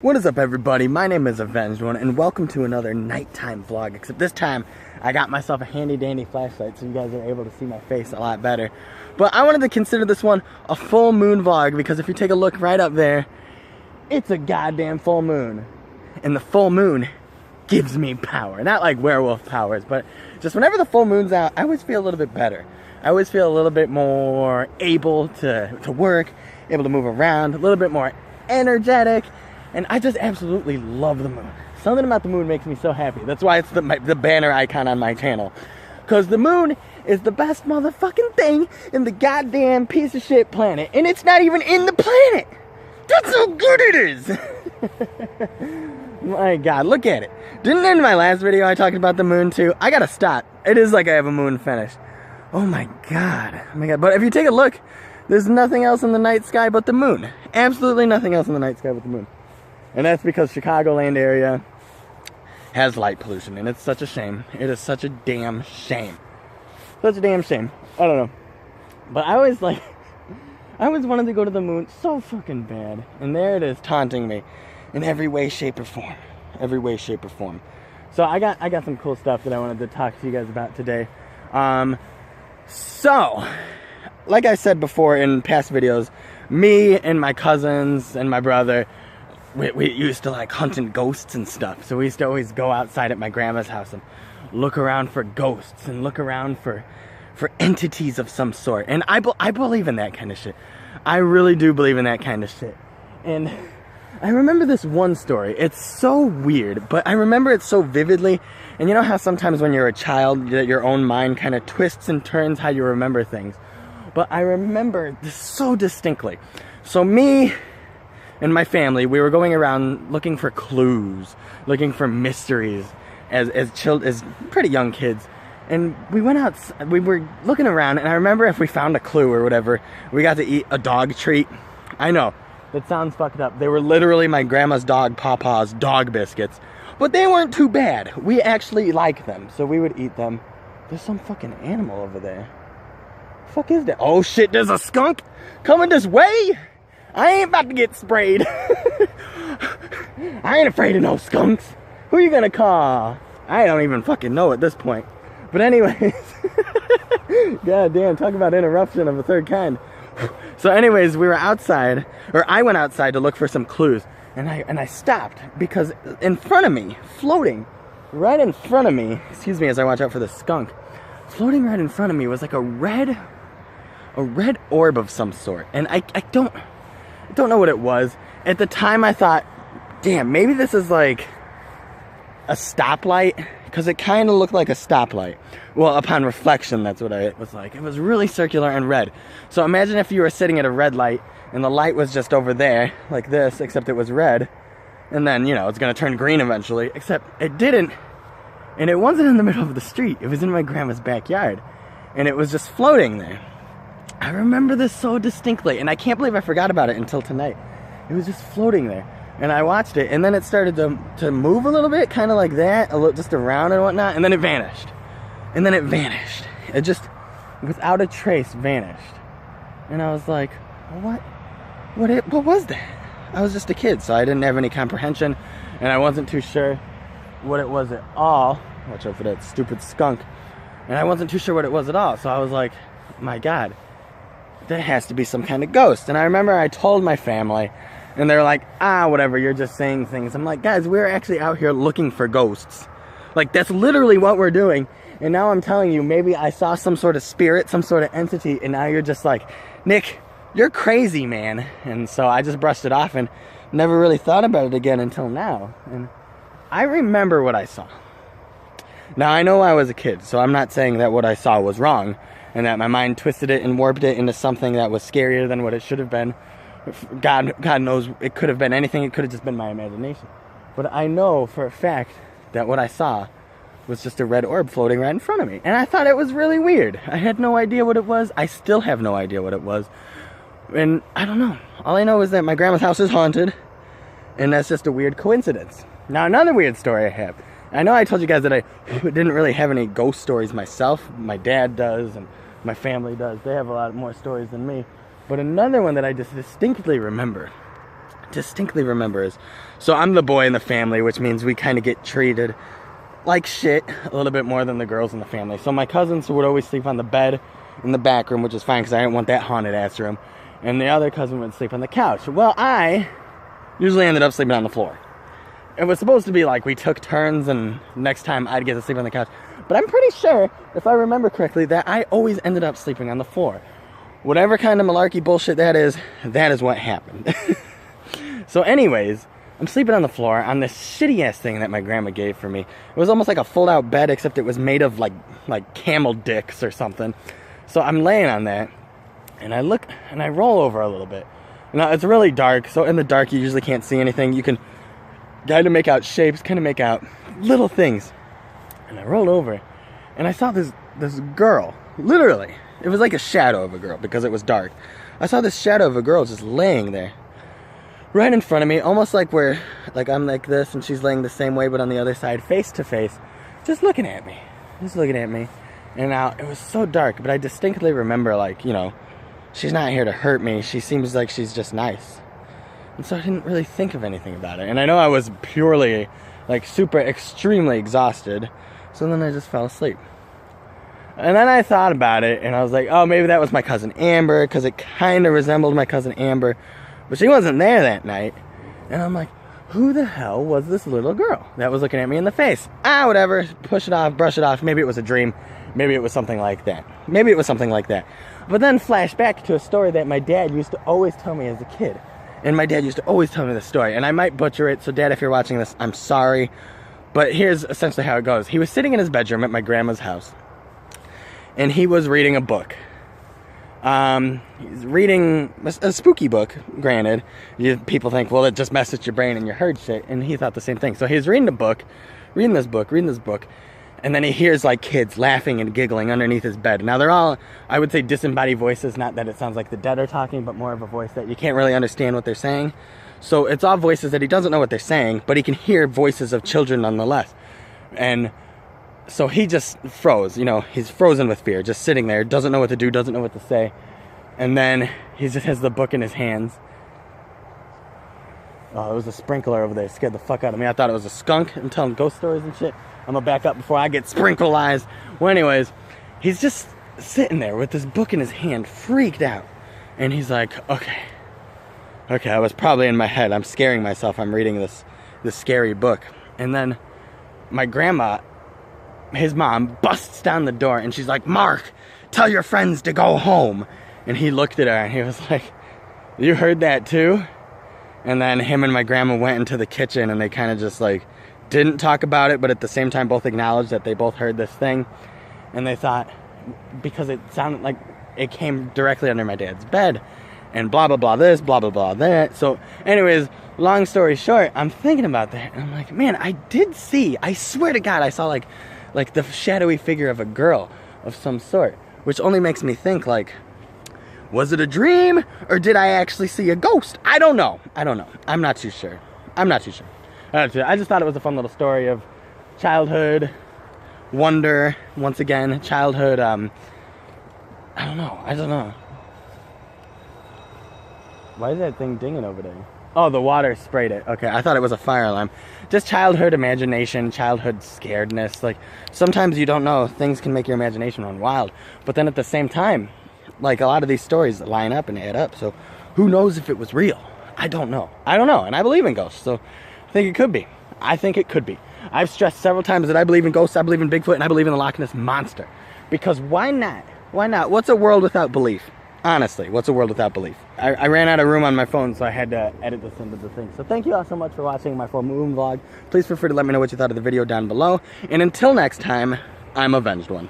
What is up, everybody? My name is Avenged One, and welcome to another nighttime vlog. Except this time, I got myself a handy-dandy flashlight so you guys are able to see my face a lot better. But I wanted to consider this one a full moon vlog because if you take a look right up there, it's a goddamn full moon. And the full moon gives me power. Not like werewolf powers, but just whenever the full moon's out, I always feel a little bit better. I always feel a little bit more able to work, able to move around, a little bit more energetic. And I just absolutely love the moon. Something about the moon makes me so happy. That's why it's the banner icon on my channel. Because the moon is the best motherfucking thing in the goddamn piece of shit planet. And it's not even in the planet. That's how good it is. My God, look at it. Didn't in my last video I talked about the moon too? I gotta stop. It is like I have a moon fetish. Oh my God. Oh my God. But if you take a look, there's nothing else in the night sky but the moon. Absolutely nothing else in the night sky but the moon. And that's because Chicagoland area has light pollution, and it's such a shame. It is such a damn shame. Such a damn shame. I don't know. But I always wanted to go to the moon so fucking bad. And there it is taunting me in every way, shape, or form. Every way, shape, or form. So I got some cool stuff that I wanted to talk to you guys about today. So, like I said before in past videos, me and my cousins and my brother, we used to like hunting ghosts and stuff. So we used to always go outside at my grandma's house and look around for ghosts and look around for entities of some sort. And I believe in that kind of shit. I really do believe in that kind of shit. And I remember this one story. It's so weird, but I remember it so vividly. And you know how sometimes when you're a child, your own mind kind of twists and turns how you remember things. But I remember this so distinctly. So me and my family, we were going around looking for clues, looking for mysteries as pretty young kids. And we went out, we were looking around, and I remember if we found a clue or whatever, we got to eat a dog treat. I know, that sounds fucked up. They were literally my grandma's dog, Pawpaw's dog biscuits. But they weren't too bad. We actually liked them, so we would eat them. There's some fucking animal over there. The fuck is that? Oh shit, there's a skunk coming this way! I ain't about to get sprayed. I ain't afraid of no skunks. Who you gonna call? I don't even fucking know at this point. But anyways, God damn, talk about interruption of a third kind. So anyways, we were outside, or I went outside to look for some clues, and I stopped because in front of me, floating right in front of me, excuse me as I watch out for the skunk, floating right in front of me was like a red orb of some sort, and I don't know what it was. At the time I thought, damn, maybe this is like a stoplight, because it kind of looked like a stoplight. Well, upon reflection, that's what it was like. It was really circular and red. So imagine if you were sitting at a red light and the light was just over there like this, except it was red, and then, you know, it's gonna turn green eventually, except it didn't. And it wasn't in the middle of the street. It was in my grandma's backyard, and it was just floating there. I remember this so distinctly, and I can't believe I forgot about it until tonight. It was just floating there, and I watched it, and then it started to move a little bit, kind of like that, just around and whatnot, and then it vanished. And then it vanished. It just, without a trace, vanished. And I was like, what was that? I was just a kid, so I didn't have any comprehension, and I wasn't too sure what it was at all. Watch out for that stupid skunk. And I wasn't too sure what it was at all, so I was like, my God, there has to be some kind of ghost. And I remember I told my family, and they're like, whatever, you're just saying things. I'm like, guys, we're actually out here looking for ghosts. Like, that's literally what we're doing. And now I'm telling you, maybe I saw some sort of spirit, some sort of entity, and now you're just like, Nick, you're crazy, man. And so I just brushed it off and never really thought about it again until now. And I remember what I saw. Now, I know I was a kid, so I'm not saying that what I saw was wrong, and that my mind twisted it and warped it into something that was scarier than what it should have been. God knows, it could have been anything. It could have just been my imagination. But I know for a fact that what I saw was just a red orb floating right in front of me. And I thought it was really weird. I had no idea what it was. I still have no idea what it was. And I don't know. All I know is that my grandma's house is haunted, and that's just a weird coincidence. Now, another weird story I have. I know I told you guys that I didn't really have any ghost stories myself. My dad does, and my family does. They have a lot more stories than me. But another one that I just distinctly remember distinctly remember is, so I'm the boy in the family, which means we kind of get treated like shit a little bit more than the girls in the family. So my cousins would always sleep on the bed in the back room, which is fine because I didn't want that haunted ass room. And the other cousin would sleep on the couch. Well, I usually ended up sleeping on the floor. It was supposed to be like we took turns and next time I'd get to sleep on the couch. But I'm pretty sure, if I remember correctly, that I always ended up sleeping on the floor. Whatever kind of malarkey bullshit that is what happened. So anyways, I'm sleeping on the floor on this shitty ass thing that my grandma gave for me. It was almost like a fold out bed, except it was made of like camel dicks or something. So I'm laying on that, and I look, and I roll over a little bit. Now, it's really dark, so in the dark you usually can't see anything. You can kind of make out shapes, kind of make out little things. And I rolled over, and I saw this girl, literally. It was like a shadow of a girl, because it was dark. I saw this shadow of a girl just laying there, right in front of me, almost like where, like I'm like this, and she's laying the same way, but on the other side, face to face, just looking at me. And now, it was so dark, but I distinctly remember, like, you know, she's not here to hurt me. She seems like she's just nice. And so I didn't really think of anything about it. And I know I was purely, like, super extremely exhausted. So then I just fell asleep. And then I thought about it, and I was like, oh, maybe that was my cousin Amber, because it kind of resembled my cousin Amber. But she wasn't there that night. And I'm like, who the hell was this little girl that was looking at me in the face? Whatever. Push it off, brush it off. Maybe it was a dream. Maybe it was something like that. But then flash back to a story that my dad used to always tell me as a kid. And my dad used to always tell me this story. And I might butcher it, so Dad, if you're watching this, I'm sorry. But here's essentially how it goes. He was sitting in his bedroom at my grandma's house. And he was reading a book. He's reading a spooky book, granted. People think, well, it just messed with your brain and you heard shit. And he thought the same thing. So he was reading this book. And then he hears, like, kids laughing and giggling underneath his bed. Now, they're all, I would say, disembodied voices. Not that it sounds like the dead are talking, but more of a voice that you can't really understand what they're saying. So it's all voices that he doesn't know what they're saying, but he can hear voices of children nonetheless. And so he just froze. You know, he's frozen with fear, just sitting there, doesn't know what to do, doesn't know what to say. And then he just has the book in his hands. Oh, it was a sprinkler over there. It scared the fuck out of me. I thought it was a skunk. I'm telling ghost stories and shit. I'm gonna back up before I get sprinkleized. Well, anyways, he's just sitting there with this book in his hand, freaked out. And he's like, okay, I was probably in my head. I'm scaring myself. I'm reading this scary book. And then my grandma, his mom, busts down the door and she's like, Mark, tell your friends to go home. And he looked at her and he was like, you heard that too? And then him and my grandma went into the kitchen and they kind of just like didn't talk about it, but at the same time both acknowledged that they both heard this thing. And they thought, because it sounded like it came directly under my dad's bed, and blah blah blah this, blah blah blah that. So anyways, long story short, I'm thinking about that and I'm like, man, I swear to God, I saw like the shadowy figure of a girl of some sort, which only makes me think, like, was it a dream or did I actually see a ghost? I don't know. I'm not too sure. I just thought it was a fun little story of childhood wonder, once again, childhood, I don't know. Why is that thing dinging over there? Oh, the water sprayed it. Okay, I thought it was a fire alarm. Just childhood imagination, childhood scaredness. Like, sometimes you don't know, things can make your imagination run wild. But then at the same time, like, a lot of these stories line up and add up. So who knows if it was real? I don't know. And I believe in ghosts, so I think it could be. I've stressed several times that I believe in ghosts, I believe in Bigfoot, and I believe in the Loch Ness Monster. Because why not? What's a world without belief? Honestly, what's a world without belief? I ran out of room on my phone, so I had to edit this into the thing. So thank you all so much for watching my full moon vlog. Please feel free to let me know what you thought of the video down below. And until next time, I'm Avenged One.